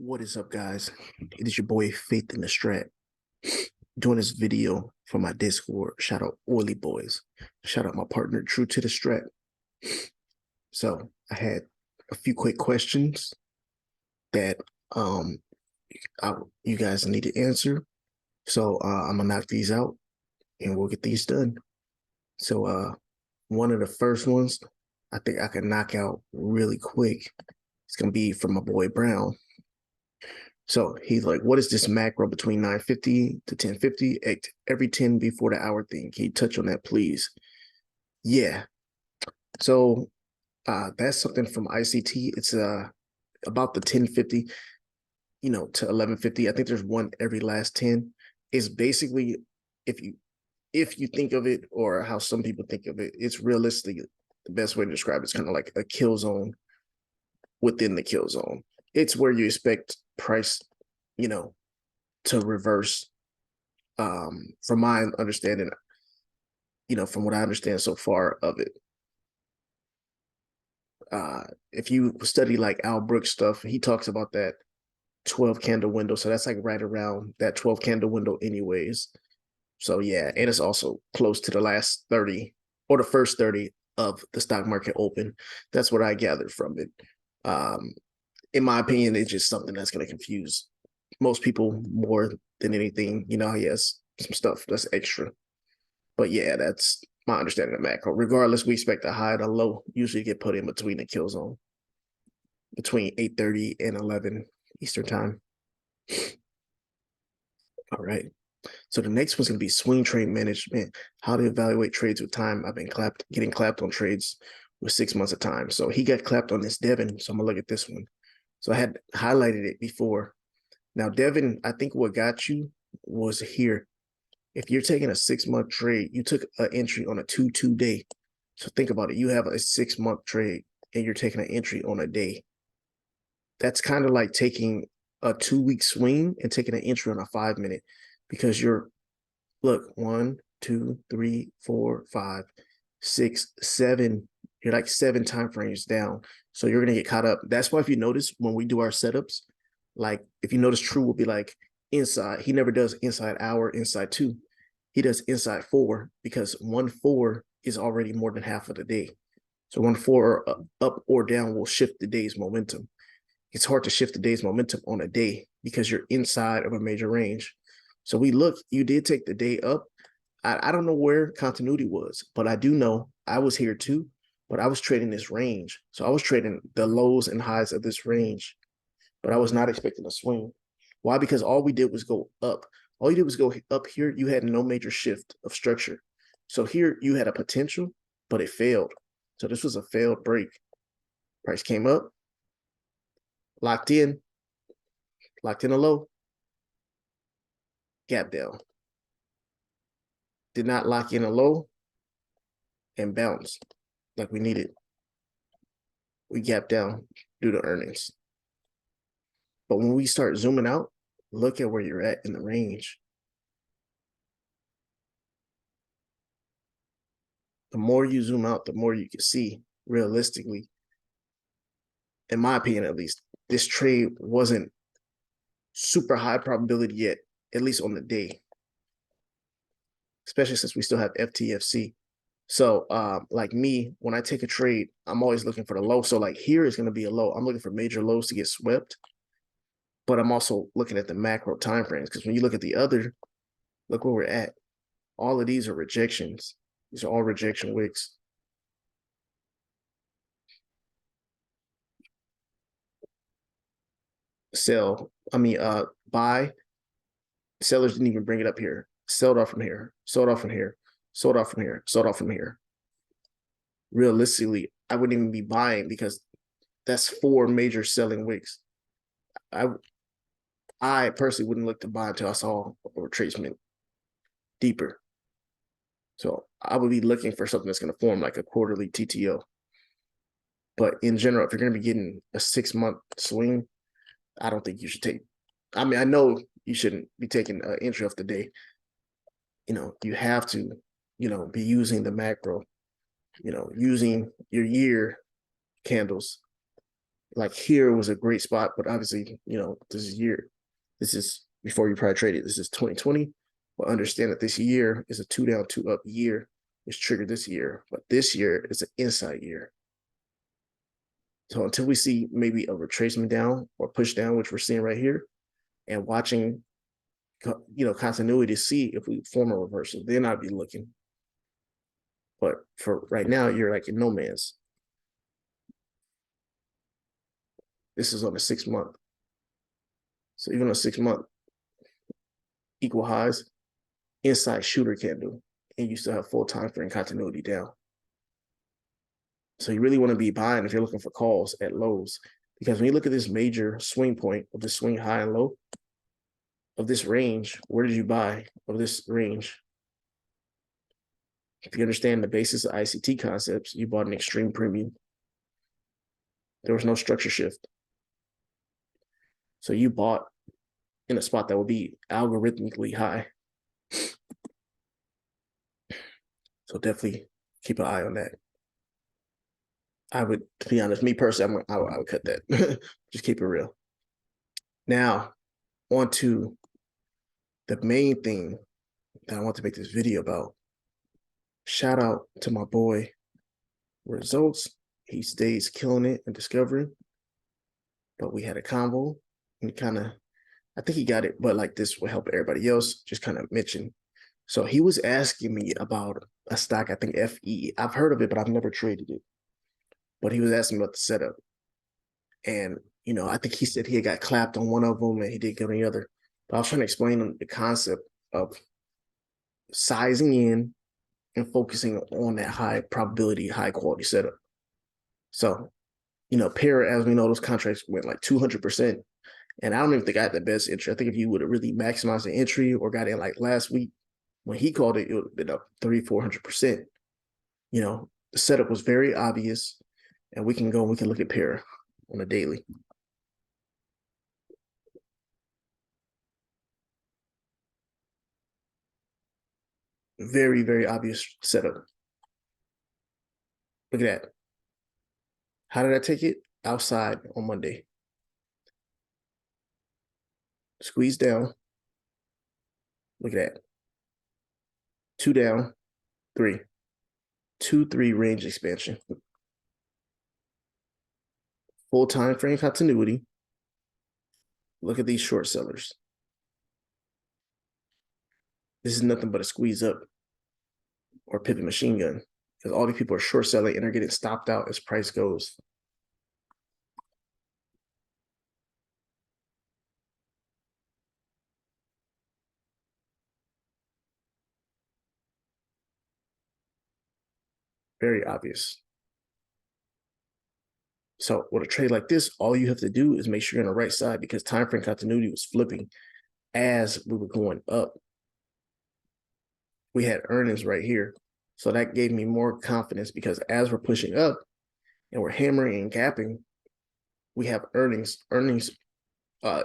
What is up, guys? It is your boy Faith in the Strat. Doing this video for my Discord. Shout out Oilyboyz. Shout out my partner True to the Strat. So I had a few quick questions that you guys need to answer. So I'm gonna knock these out and we'll get these done. So one of the first ones I think I can knock out really quick. It's gonna be from my boy Brown. So he's like, what is this macro between 9:50 to 10:50 at every 10 before the hour thing? Can you touch on that, please? Yeah. So that's something from ICT. It's about the 10:50, to 11:50. I think there's one every last 10. It's basically if you think of it, or how some people think of it, it's realistically the best way to describe it's kind of like a kill zone within the kill zone. It's where you expect price, to reverse. From my understanding, from what I understand so far of it. If you study like Al Brooks stuff, he talks about that 12 candle window. So that's like right around that 12 candle window anyways. So yeah, and it's also close to the last 30 or the first 30 of the stock market open. That's what I gathered from it. In my opinion, it's just something that's going to confuse most people more than anything. He has some stuff that's extra. But yeah, that's my understanding of macro. Regardless, we expect a high and a low usually get put in between the kill zone, between 8:30 and 11 Eastern time. All right. So the next one's going to be swing trade management, how to evaluate trades with time. I've been getting clapped on trades with 6 months of time. So he got clapped on this Devin. So I'm going to look at this one. So I had highlighted it before. Now, Devin, I think what got you was here. If you're taking a 6-month trade, you took an entry on a 2-2 day. So think about it. You have a 6-month trade and you're taking an entry on a day. That's kind of like taking a 2-week swing and taking an entry on a 5-minute, because look, 1, 2, 3, 4, 5, 6, 7. You're like 7 time frames down. So you're going to get caught up. That's why if you notice when we do our setups, like if you notice True will be like inside. He never does inside hour, inside 2. He does inside 4, because 1-4 is already more than half of the day. So 1-4 up or down will shift the day's momentum. It's hard to shift the day's momentum on a day because you're inside of a major range. So you did take the day up. I don't know where continuity was, but I do know I was here too, but I was trading this range. So I was trading the lows and highs of this range, but I was not expecting a swing. Why? Because all we did was go up. All you did was go up here. You had no major shift of structure. So here you had a potential, but it failed. So this was a failed break. Price came up, locked in a low, gap down. Did not lock in a low and bounce like we needed. We gapped down due to earnings. But when we start zooming out, look at where you're at in the range. The more you zoom out, the more you can see realistically, in my opinion at least, this trade wasn't super high probability yet, at least on the day, especially since we still have FTFC. So like me, when I take a trade, I'm always looking for the low. So like here is going to be a low. I'm looking for major lows to get swept, but I'm also looking at the macro time frames, because when you look at the other, look where we're at. All of these are rejections. These are all rejection wicks. Buy. Sellers didn't even bring it up here. Sold off from here. Sold off from here. Sold off from here. Sold off from here. Realistically, I wouldn't even be buying, because that's 4 major selling wicks. I personally wouldn't look to buy until I saw a retracement deeper. So I would be looking for something that's going to form like a quarterly TTO. But in general, if you're going to be getting a 6-month swing, I don't think you should take. I mean, I know you shouldn't be taking an entry off the day. You have to, be using the macro, using your year candles Like here was a great spot, but obviously, this is before you probably traded. This is 2020. But understand that this year is a 2 down, 2 up year. It's triggered this year, but this year is an inside year. So until we see maybe a retracement down or push down, which we're seeing right here, and watching, continuity to see if we form a reversal, then I'd be looking. But for right now, you're like in no man's. This is on a 6 month. So even on a 6 month, equal highs, inside shooter can't do, and you still have full time frame continuity down. So you really want to be buying if you're looking for calls at lows, because when you look at this major swing point of the swing high and low of this range, where did you buy of this range? If you understand the basis of ICT concepts, you bought an extreme premium. There was no structure shift. So you bought in a spot that would be algorithmically high. So definitely keep an eye on that. I would, to be honest, me personally, I would cut that. Just keep it real. Now, on to the main thing that I want to make this video about. Shout out to my boy, Results. He stays killing it and discovering. But we had a convo and I think he got it, but like this will help everybody else. Just kind of mention. So he was asking me about a stock, I think FE. I've heard of it, but I've never traded it. But he was asking about the setup. And, I think he said he got clapped on one of them and he didn't get on the other. But I was trying to explain the concept of sizing in and focusing on that high probability, high quality setup. So, pair, as we know, those contracts went like 200%. And I don't even think I had the best entry. I think if you would have really maximized the entry or got in like last week when he called it, it would have been up 300-400%. The setup was very obvious, and we can look at pair on a daily. Very, very obvious setup. Look at that. How did I take it? Outside on Monday. Squeeze down. Look at that. 2 down, 3. 2-3 range expansion. Full time frame continuity. Look at these short sellers. This is nothing but a squeeze up or pivot machine gun, because all these people are short selling and they're getting stopped out as price goes. Very obvious. So with a trade like this, all you have to do is make sure you're on the right side, because time frame continuity was flipping as we were going up. We had earnings right here. So that gave me more confidence, because as we're pushing up and we're hammering and gapping, we have earnings. Earnings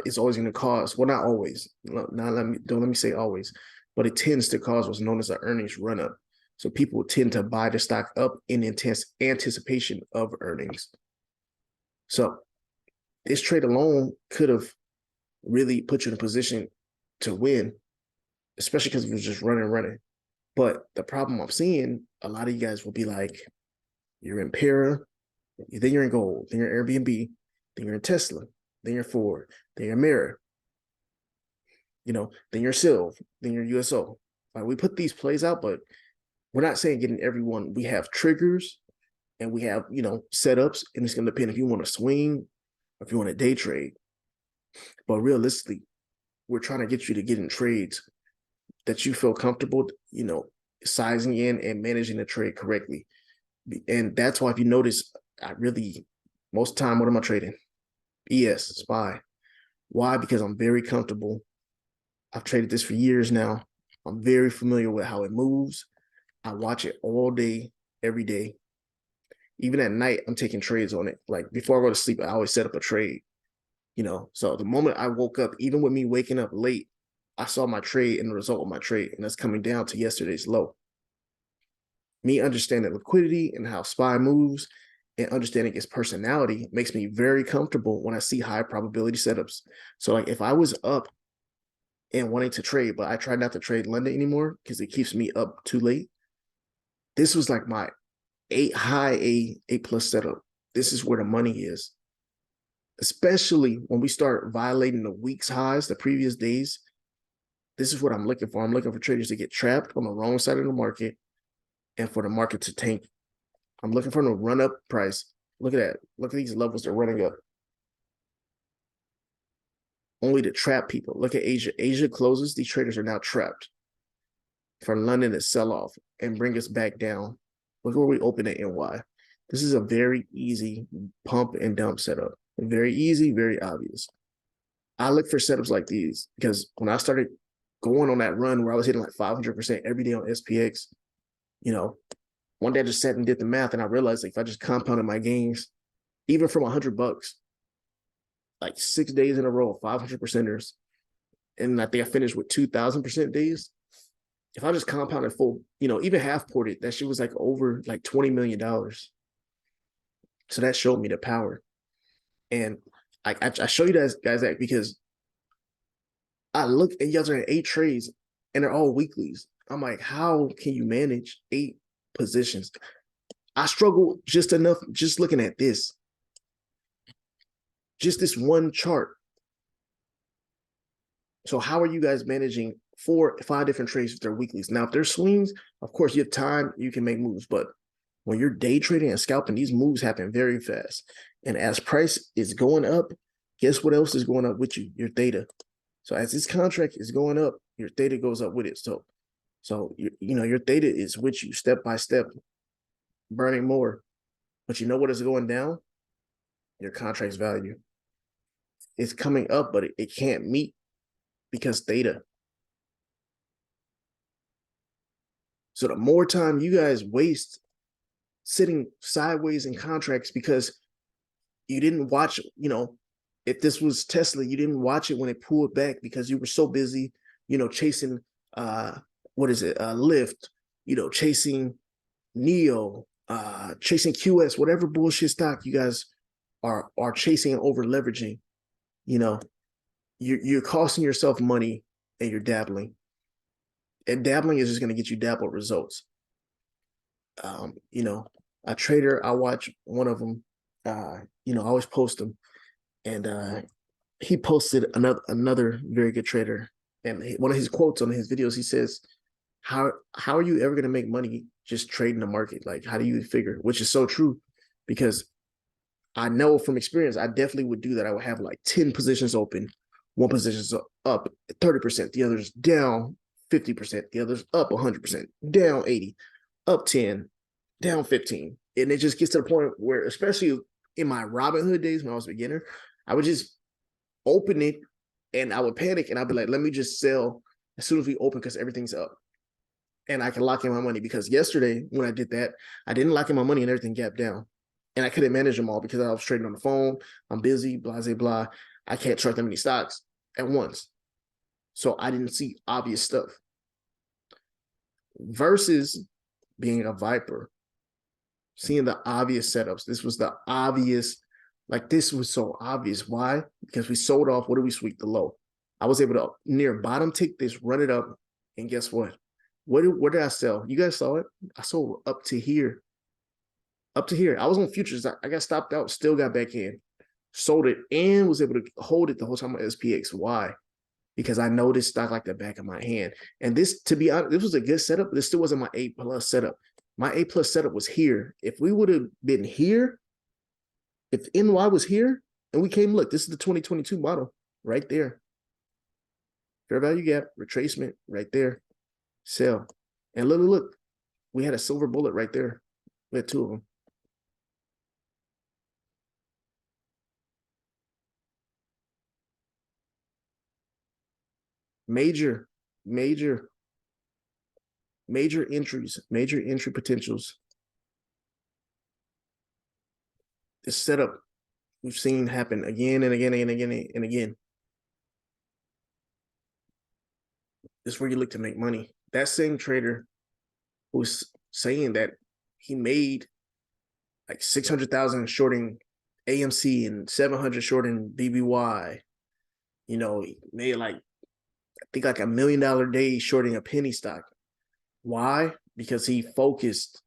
is always going to cause, well, not always. Don't let me say always, but it tends to cause what's known as an earnings run up. So people tend to buy the stock up in intense anticipation of earnings. So this trade alone could have really put you in a position to win, especially because it was just running. But the problem I'm seeing, a lot of you guys will be like, you're in Para, then you're in gold, then you're Airbnb, then you're in Tesla, then you're Ford, then you're Mirror, then you're Silv, then you're USO. Like, we put these plays out, but we're not saying getting everyone. We have triggers and we have, setups, and it's going to depend if you want to swing or if you want to day trade. But realistically, we're trying to get you to get in trades that you feel comfortable, sizing in and managing the trade correctly. And that's why, if you notice, most of the time, what am I trading? ES, SPY. Why? Because I'm very comfortable. I've traded this for years now. I'm very familiar with how it moves. I watch it all day, every day. Even at night, I'm taking trades on it. Like, before I go to sleep, I always set up a trade, So the moment I woke up, even with me waking up late, I saw my trade and the result of my trade, and that's coming down to yesterday's low. Me understanding liquidity and how SPY moves and understanding his personality makes me very comfortable when I see high probability setups. So like if I was up and wanting to trade, but I try not to trade London anymore because it keeps me up too late. This was like my A plus setup. This is where the money is, especially when we start violating the week's highs, the previous days. This is what I'm looking for. I'm looking for traders to get trapped on the wrong side of the market and for the market to tank. I'm looking for the run up price. Look at that. Look at these levels they're running up. Only to trap people. Look at Asia. Asia closes. These traders are now trapped for London to sell off and bring us back down. Look where we open at NY. This is a very easy pump and dump setup. Very easy, very obvious. I look for setups like these because when I started going on that run where I was hitting like 500% every day on SPX, one day I just sat and did the math and I realized like if I just compounded my gains, even from $100, like 6 days in a row, 500%ers, and I think I finished with 2,000% days. If I just compounded full, even half ported, that shit was like over like $20 million. So that showed me the power. And I show you guys that because I look at y'all are in 8 trades and they're all weeklies. I'm like, how can you manage 8 positions? I struggle just enough just looking at this. Just this one chart. So how are you guys managing 4, 5 different trades if they're weeklies? Now, if they're swings, of course, you have time, you can make moves. But when you're day trading and scalping, these moves happen very fast. And as price is going up, guess what else is going up with you? Your theta. So as this contract is going up, your theta goes up with it. So your theta is with you step by step, burning more. But you know what is going down? Your contract's value. It's coming up, but it can't meet because theta. So the more time you guys waste sitting sideways in contracts because you didn't watch, if this was Tesla, you didn't watch it when it pulled back because you were so busy, chasing Lyft, chasing Neo, chasing QS, whatever bullshit stock you guys are chasing and over leveraging, you're costing yourself money and you're dabbling. And dabbling is just going to get you dabbled results. A trader, I watch one of them, I always post them. And he posted another very good trader. And one of his quotes on his videos, he says, how are you ever going to make money just trading the market? Like, how do you figure? Which is so true because I know from experience, I definitely would do that. I would have like 10 positions open. One position's up 30%, the other's down 50%, the other's up 100%, down 80, up 10, down 15. And it just gets to the point where, especially in my Robinhood days when I was a beginner, I would just open it and I would panic and I'd be like, let me just sell as soon as we open because everything's up. And I can lock in my money because yesterday when I did that, I didn't lock in my money and everything gapped down. And I couldn't manage them all because I was trading on the phone. I'm busy, blah, blah, blah. I can't chart that many stocks at once. So I didn't see obvious stuff. Versus being a Viper, seeing the obvious setups. This was the obvious, like this was so obvious. Why? Because we sold off, what did we sweep? The low. I was able to near bottom tick this, run it up, and guess what? What did I sell? You guys saw it. I sold up to here. Up to here. I was on futures. I got stopped out, still got back in, sold it, and was able to hold it the whole time on SPX. Why? Because I know this stock like the back of my hand. And this, to be honest, this was a good setup, but this still wasn't my A plus setup. My A plus setup was here. If we would have been here, if NY was here and we came, look, this is the 2022 model right there. Fair value gap, retracement right there, sell. And look, we had a silver bullet right there. We had 2 of them. Major entries, major entry potentials. This setup we've seen happen again and again and again and again. This is where you look to make money. That same trader was saying that he made like 600,000 shorting AMC and 700 shorting BBY. You know, he made like, I think like $1 million day shorting a penny stock. Why? Because he focused.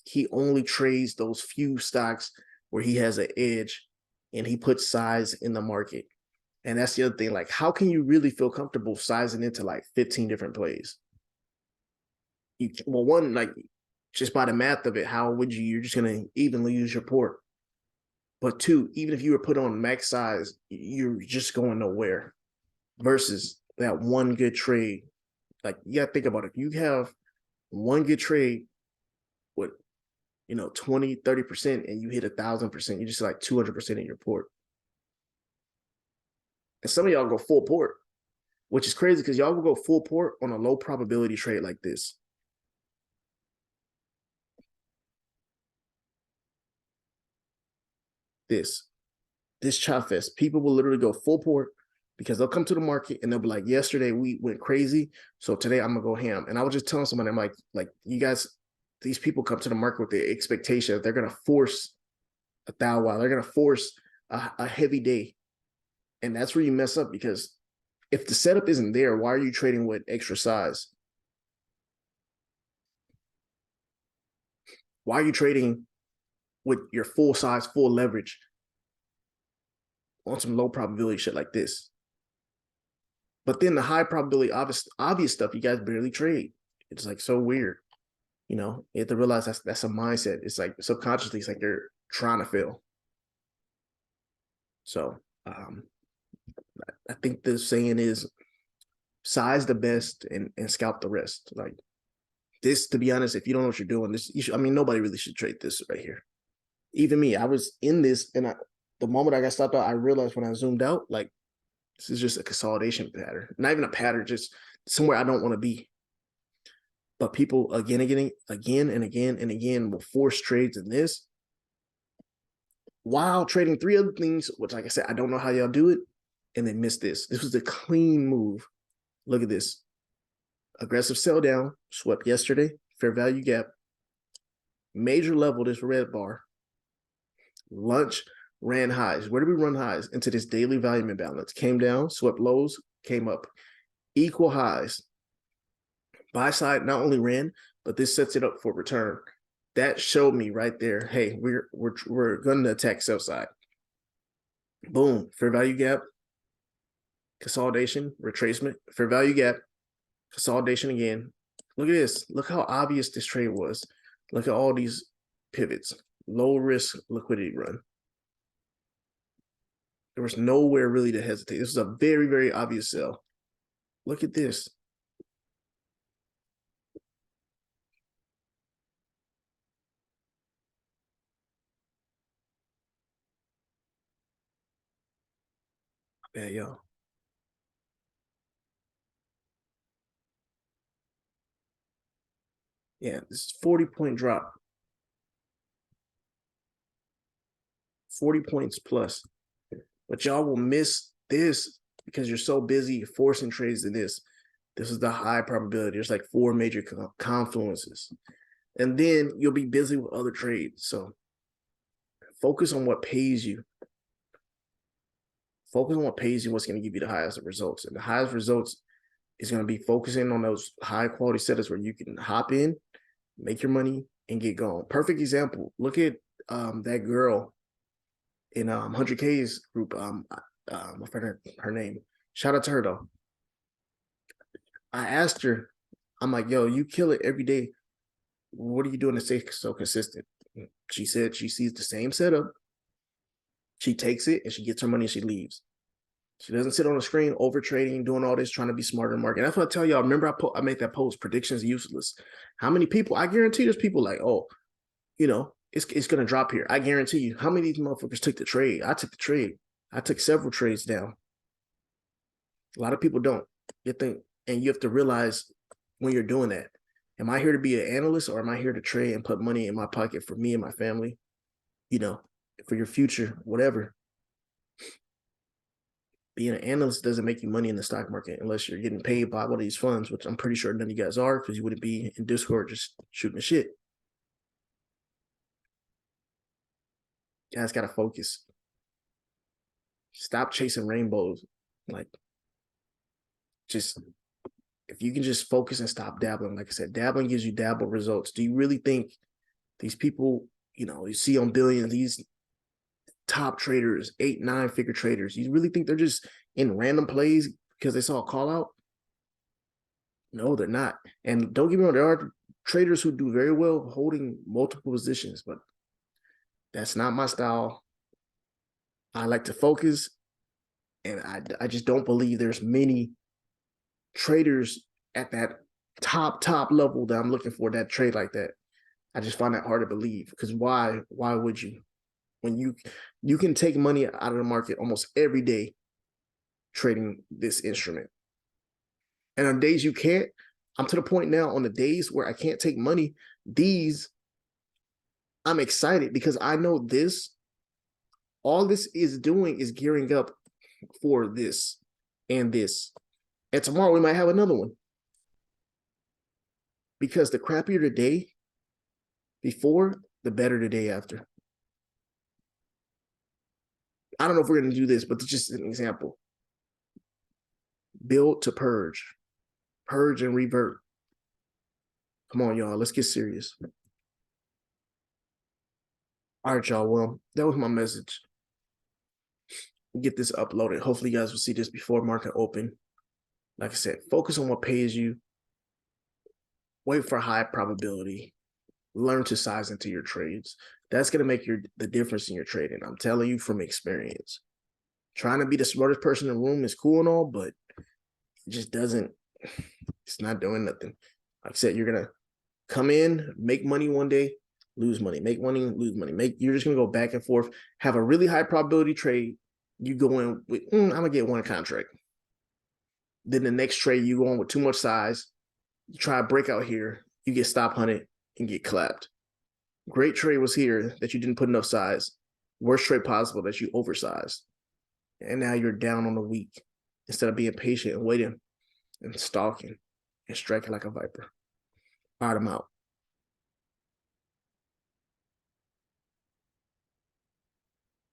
He only trades those few stocks where he has an edge, and he puts size in the market. And that's the other thing. Like, how can you really feel comfortable sizing into like 15 different plays? Well, one, like, just by the math of it, how would you? You're just gonna evenly use your port. But two, even if you were put on max size, you're just going nowhere. Versus that one good trade. Like, you gotta think about it. If you have one good trade with 20, 30%, and you hit 1,000%, you just like 200% in your port. And some of y'all go full port, which is crazy because y'all will go full port on a low probability trade like this. This chop fest, people will literally go full port because they'll come to the market and they'll be like, yesterday we went crazy, so today I'm gonna go ham. And I was just telling somebody, I'm like you guys, these people come to the market with the expectation that they're gonna force a thou wow, they're gonna force a heavy day. And that's where you mess up, because if the setup isn't there, why are you trading with extra size? Why are you trading with your full size, full leverage on some low probability shit like this? But then the high probability, obvious stuff, you guys barely trade. It's like so weird. You have to realize that's a mindset. It's like subconsciously, it's like you're trying to fail. So I think the saying is size the best and scalp the rest. Like this, to be honest, if you don't know what you're doing, nobody really should trade this right here. Even me, I was in this, and the moment I got stopped out, I realized when I zoomed out, like, this is just a consolidation pattern. Not even a pattern, just somewhere I don't want to be. But people again and again will force trades in this while trading three other things, which, like I said, I don't know how y'all do it, and they miss this. This was a clean move. Look at this. Aggressive sell down, swept yesterday, fair value gap, major level, this red bar. Lunch, ran highs. Where did we run highs? Into this daily volume imbalance. Came down, swept lows, came up. Equal highs. Buy side not only ran, but this sets it up for return. That showed me right there, hey, we're going to attack sell side. Boom, fair value gap, consolidation, retracement, fair value gap, consolidation again. Look at this. Look how obvious this trade was. Look at all these pivots. Low risk liquidity run. There was nowhere really to hesitate. This was a very, very obvious sell. Look at this. Yeah, yo. Yeah, this is 40-point drop. 40 points plus. But y'all will miss this because you're so busy forcing trades to this. This is the high probability. There's like 4 major confluences. And then you'll be busy with other trades. So focus on what pays you. Focus on what pays you, what's going to give you the highest results. And the highest results is going to be focusing on those high quality setups where you can hop in, make your money, and get going. Perfect example. Look at that girl in 100K's group. I forgot her name. Shout out to her though. I asked her, I'm like, yo, you kill it every day. What are you doing to stay so consistent? She said she sees the same setup. She takes it and she gets her money and she leaves. She doesn't sit on the screen overtrading, doing all this, trying to be smarter in the market. That's what I tell y'all. Remember, I made that post, predictions useless. How many people, I guarantee there's people like, oh, it's going to drop here. I guarantee you. How many of these motherfuckers took the trade? I took the trade. I took several trades down. A lot of people don't. And you have to realize when you're doing that, am I here to be an analyst, or am I here to trade and put money in my pocket for me and my family? For your future, whatever. Being an analyst doesn't make you money in the stock market unless you're getting paid by one of these funds, which I'm pretty sure none of you guys are, because you wouldn't be in Discord just shooting the shit. You guys gotta focus. Stop chasing rainbows. Like, just if you can just focus and stop dabbling. Like I said, dabbling gives you dabble results. Do you really think these people, you see on Billions, these top traders, 8-9 figure traders, you really think they're just in random plays because they saw a call out? No, they're not. And don't get me wrong, there are traders who do very well holding multiple positions, but that's not my style. I like to focus, and I just don't believe there's many traders at that top level that I'm looking for that trade like that. I just find that hard to believe, because why would you? When you can take money out of the market almost every day trading this instrument. And on days you can't, I'm to the point now on the days where I can't take money, I'm excited because I know all this is doing is gearing up for this and this. And tomorrow we might have another one. Because the crappier the day before, the better the day after. I don't know if we're going to do this, but it's just an example. Build to purge. Purge and revert. Come on, y'all. Let's get serious. All right, y'all. Well, that was my message. Get this uploaded. Hopefully, you guys will see this before market open. Like I said, focus on what pays you. Wait for high probability. Learn to size into your trades. That's going to make the difference in your trading. I'm telling you from experience. Trying to be the smartest person in the room is cool and all, but it just doesn't. It's not doing nothing. Like I said, you're going to come in, make money one day, lose money, make money, lose money. You're just going to go back and forth, have a really high probability trade. You go in with, I'm going to get one contract. Then the next trade, you go on with too much size. You try a breakout here, you get stop hunted and get clapped. Great trade was here that you didn't put enough size. Worst trade possible that you oversized. And now you're down on the week instead of being patient and waiting and stalking and striking like a viper. All right, I'm out.